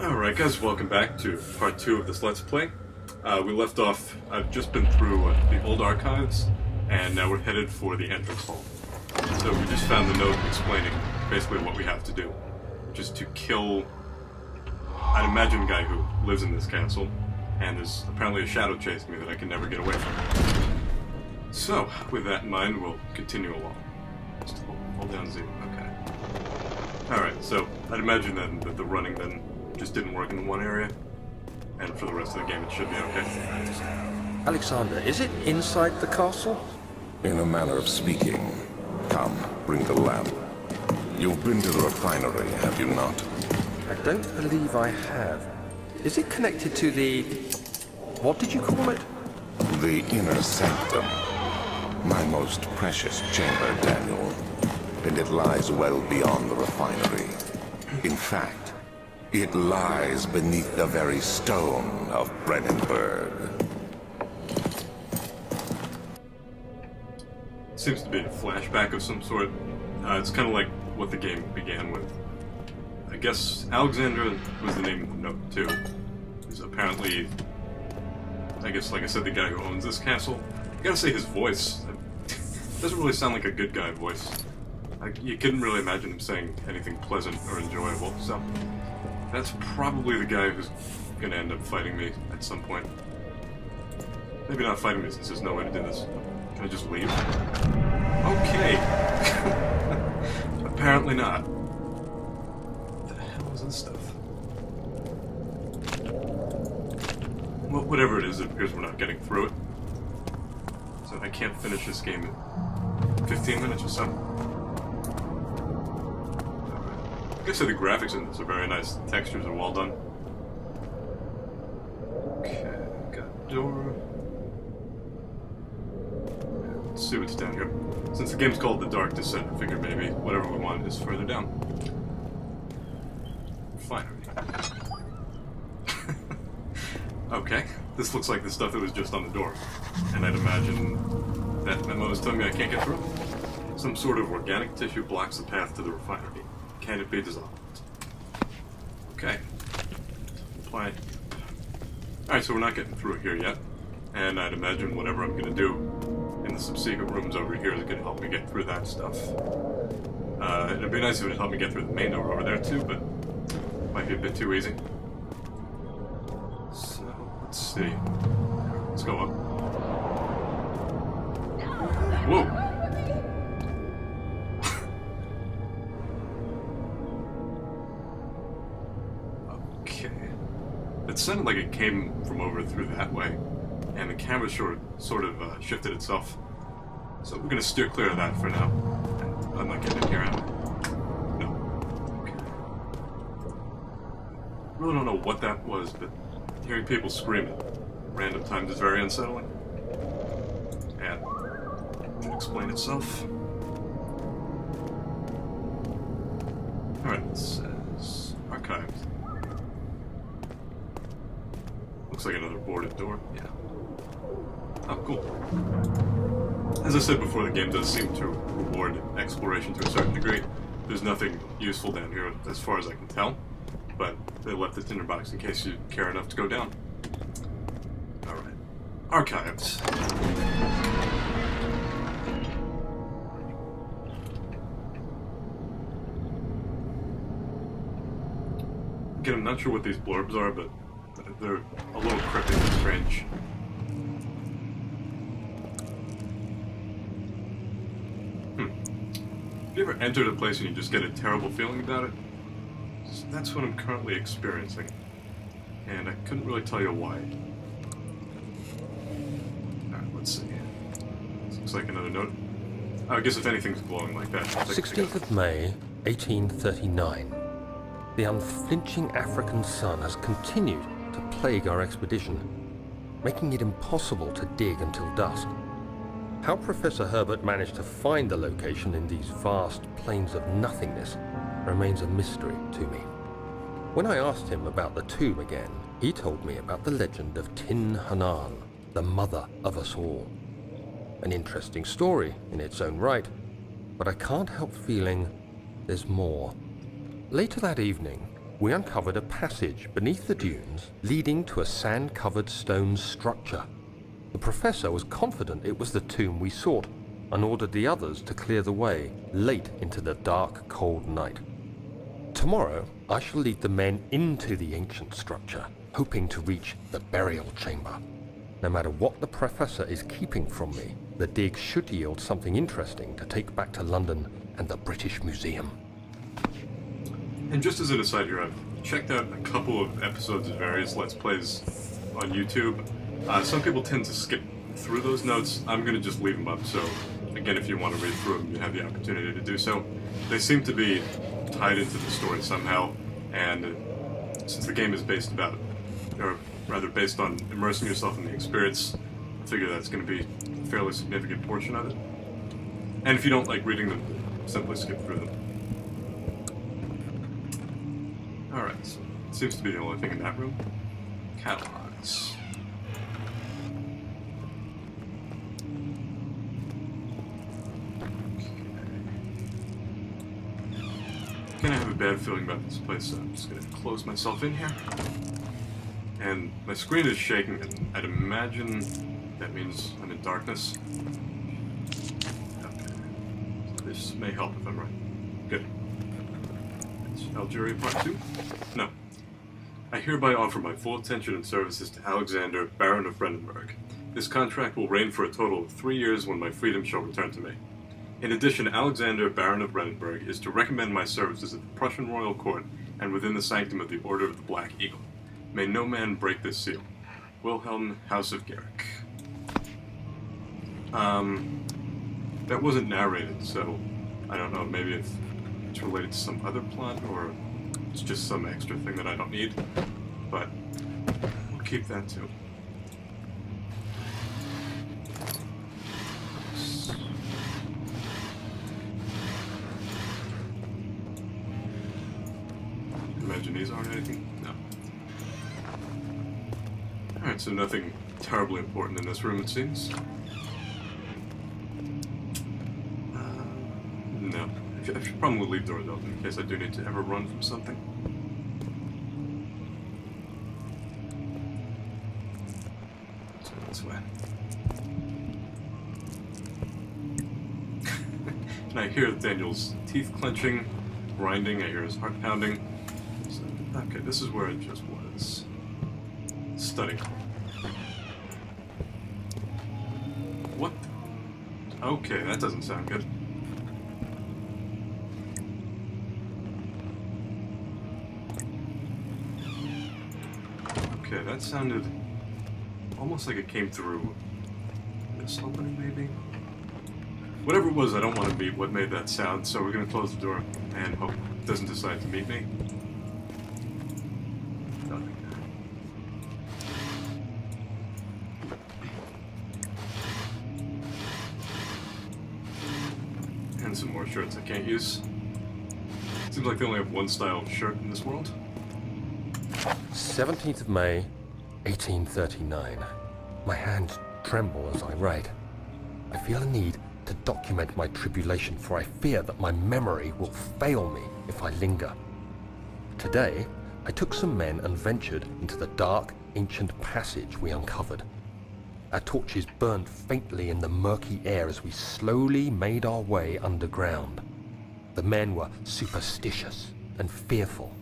Alright guys, welcome back to part 2 of this Let's Play. We left off, I've just been through the old archives, and now we're headed for the entrance hall. So we just found the note explaining basically what we have to do, which is to kill, I'd imagine, a guy who lives in this castle, and there's apparently a shadow chasing me that I can never get away from. So, with that in mind, we'll continue along. Just hold down Z, okay. Alright, so I'd imagine then that the running then just didn't work in one area, and for the rest of the game it should be okay. Alexander, is it inside the castle? In a manner of speaking. Come, bring the lamp. You've been to the refinery, have you not? I don't believe I have. Is it connected to the... what did you call it? The inner sanctum. My most precious chamber, Daniel. And it lies well beyond the refinery. In fact, it lies beneath the very stone of Brennenburg. Seems to be a flashback of some sort. It's kind of like what the game began with. I guess Alexandra was the name of the note too. He's apparently, I guess, like I said, the guy who owns this castle. I gotta say, his voice doesn't really sound like a good guy voice. You couldn't really imagine him saying anything pleasant or enjoyable, so that's probably the guy who's gonna end up fighting me at some point. Maybe not fighting me since there's no way to do this. Can I just leave? Okay! Apparently not. What the hell is this stuff? Well, whatever it is, it appears we're not getting through it. So I can't finish this game in 15 minutes or so. I guess the graphics in this are very nice. The textures are well done. Okay, got a door. Let's see what's down here. Since the game's called The Dark Descent, I figured maybe whatever we want is further down. Refinery. Okay, this looks like the stuff that was just on the door. And I'd imagine that memo is telling me I can't get through. Some sort of organic tissue blocks the path to the refinery. Can it be dissolved? Okay. Apply. Alright, so we're not getting through here yet. And I'd imagine whatever I'm going to do in the subsequent rooms over here is going to help me get through that stuff. It'd be nice if it would help me get through the main door over there too, but might be a bit too easy. So, let's see. Let's go up. Whoa! It sounded like it came from over through that way, and the camera sort of shifted itself. So we're gonna steer clear of that for now. And I'm not getting in here, am I? No. Okay. Really don't know what that was, but hearing people scream at random times is very unsettling. And it should explain itself. Alright, it says archived. Looks like another boarded door. Yeah. Oh, cool. As I said before, the game does seem to reward exploration to a certain degree. There's nothing useful down here as far as I can tell, but they left the tinderbox in case you care enough to go down. Alright. Archives. Again, I'm not sure what these blurbs are, but they're a little cryptic and strange. Have you ever entered a place and you just get a terrible feeling about it? That's what I'm currently experiencing. And I couldn't really tell you why. Alright, let's see. This looks like another note. I guess if anything's glowing like that... 16th of May, 1839. The unflinching African sun has continued to plague our expedition, making it impossible to dig until dusk. How Professor Herbert managed to find the location in these vast plains of nothingness remains a mystery to me. When I asked him about the tomb again, he told me about the legend of Tin Hanan, the mother of us all. An interesting story in its own right, but I can't help feeling there's more. Later that evening, we uncovered a passage beneath the dunes leading to a sand-covered stone structure. The professor was confident it was the tomb we sought and ordered the others to clear the way late into the dark, cold night. Tomorrow, I shall lead the men into the ancient structure, hoping to reach the burial chamber. No matter what the professor is keeping from me, the dig should yield something interesting to take back to London and the British Museum. And just as an aside here, I've checked out a couple of episodes of various Let's Plays on YouTube. Some people tend to skip through those notes. I'm going to just leave them up, so again, if you want to read through them, you have the opportunity to do so. They seem to be tied into the story somehow, and since the game is based on immersing yourself in the experience, I figure that's going to be a fairly significant portion of it. And if you don't like reading them, simply skip through them. Alright, so it seems to be the only thing in that room. Catalogs. I'm gonna have a bad feeling about this place, so I'm just gonna close myself in here. And my screen is shaking, and I'd imagine that means I'm in darkness. Okay. So this may help if I'm right. Good. It's Algeria Part 2? No. I hereby offer my full attention and services to Alexander, Baron of Brandenburg. This contract will reign for a total of 3 years when my freedom shall return to me. In addition, Alexander, Baron of Brandenburg, is to recommend my services at the Prussian royal court and within the sanctum of the Order of the Black Eagle. May no man break this seal. Wilhelm, House of Garrick. That wasn't narrated, so I don't know, maybe if it's related to some other plot, or it's just some extra thing that I don't need, but we'll keep that too. Imagine these aren't anything? No. Alright, so nothing terribly important in this room, it seems. No. I should probably leave doors open in case I do need to ever run from something. Let's go this way. And I hear Daniel's teeth clenching, grinding, I hear his heart pounding. So, okay, this is where it just was. Study hall. What? Okay, that doesn't sound good. Okay, that sounded almost like it came through this opening, maybe? Whatever it was, I don't want to meet what made that sound, so we're going to close the door and hope it doesn't decide to meet me. Nothing. And some more shirts I can't use. Seems like they only have one style of shirt in this world. 17th of May, 1839. My hands tremble as I write. I feel a need to document my tribulation, for I fear that my memory will fail me if I linger. Today, I took some men and ventured into the dark, ancient passage we uncovered. Our torches burned faintly in the murky air as we slowly made our way underground. The men were superstitious and fearful.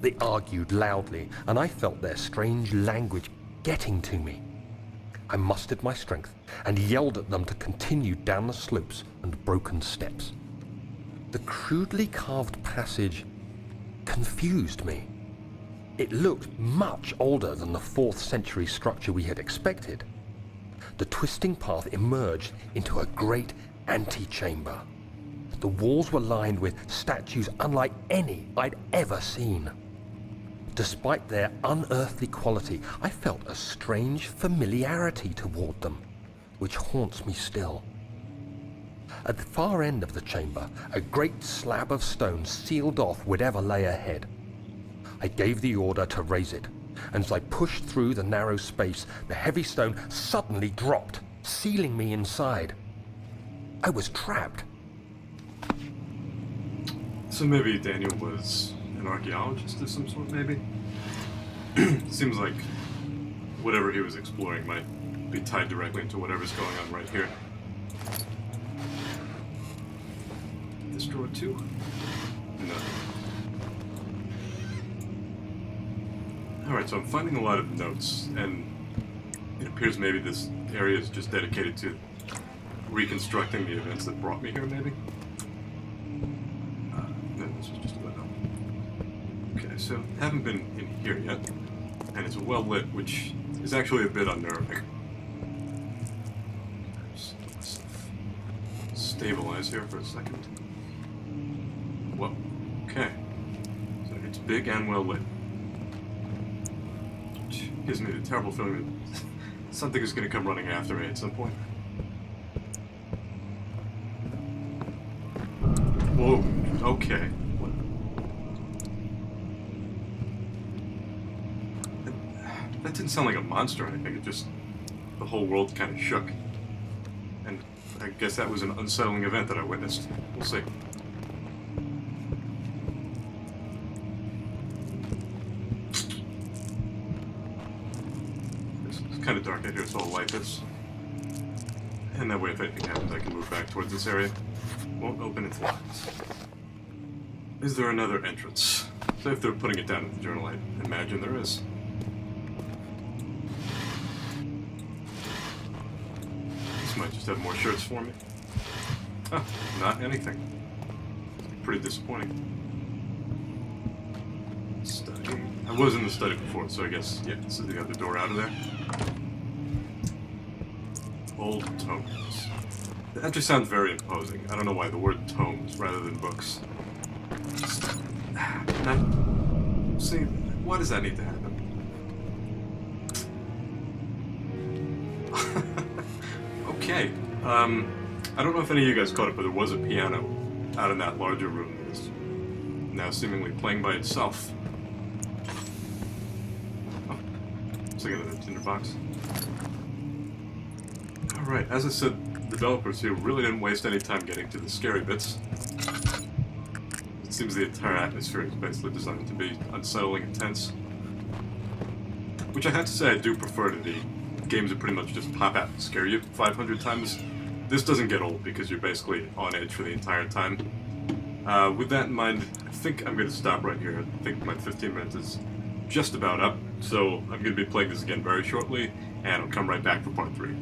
They argued loudly, and I felt their strange language getting to me. I mustered my strength and yelled at them to continue down the slopes and broken steps. The crudely carved passage confused me. It looked much older than the 4th century structure we had expected. The twisting path emerged into a great antechamber. The walls were lined with statues unlike any I'd ever seen. Despite their unearthly quality, I felt a strange familiarity toward them, which haunts me still. At the far end of the chamber, a great slab of stone sealed off whatever lay ahead. I gave the order to raise it, and as I pushed through the narrow space, the heavy stone suddenly dropped, sealing me inside. I was trapped. So maybe Daniel was an archaeologist of some sort, maybe? Seems like whatever he was exploring might be tied directly into whatever's going on right here. This drawer too? No. Alright, so I'm finding a lot of notes, and it appears maybe this area is just dedicated to reconstructing the events that brought me here, maybe? No, this was just a window. Okay, so haven't been in here yet, and it's well lit, which is actually a bit unnerving. Just let myself stabilize here for a second. Whoa, okay. So it's big and well lit. Which gives me the terrible feeling that something is going to come running after me at some point. Whoa, okay. What? That didn't sound like a monster or anything, it just... the whole world kind of shook. And I guess that was an unsettling event that I witnessed. We'll see. It's kind of dark out here, so I'll light this. And that way, if anything happens, I can move back towards this area. Won't open its locks. Is there another entrance? So if they're putting it down in the journal, I imagine there is. This might just have more shirts for me. Oh, not anything. Pretty disappointing. Study. I was in the study before, so I guess, yeah, this is the other door out of there. Old tomes. The entry sounds very imposing. I don't know why the word tomes rather than books. See, why does that need to happen? Okay. I don't know if any of you guys caught it, but there was a piano out in that larger room that is now seemingly playing by itself. Oh, let's look at the tinderbox. Alright, as I said, the developers here really didn't waste any time getting to the scary bits. It seems the entire atmosphere is basically designed to be unsettling and tense. Which I have to say I do prefer to the games that pretty much just pop out and scare you 500 times. This doesn't get old because you're basically on edge for the entire time. With that in mind, I think I'm going to stop right here. I think my 15 minutes is just about up, so I'm going to be playing this again very shortly, and I'll come right back for part 3.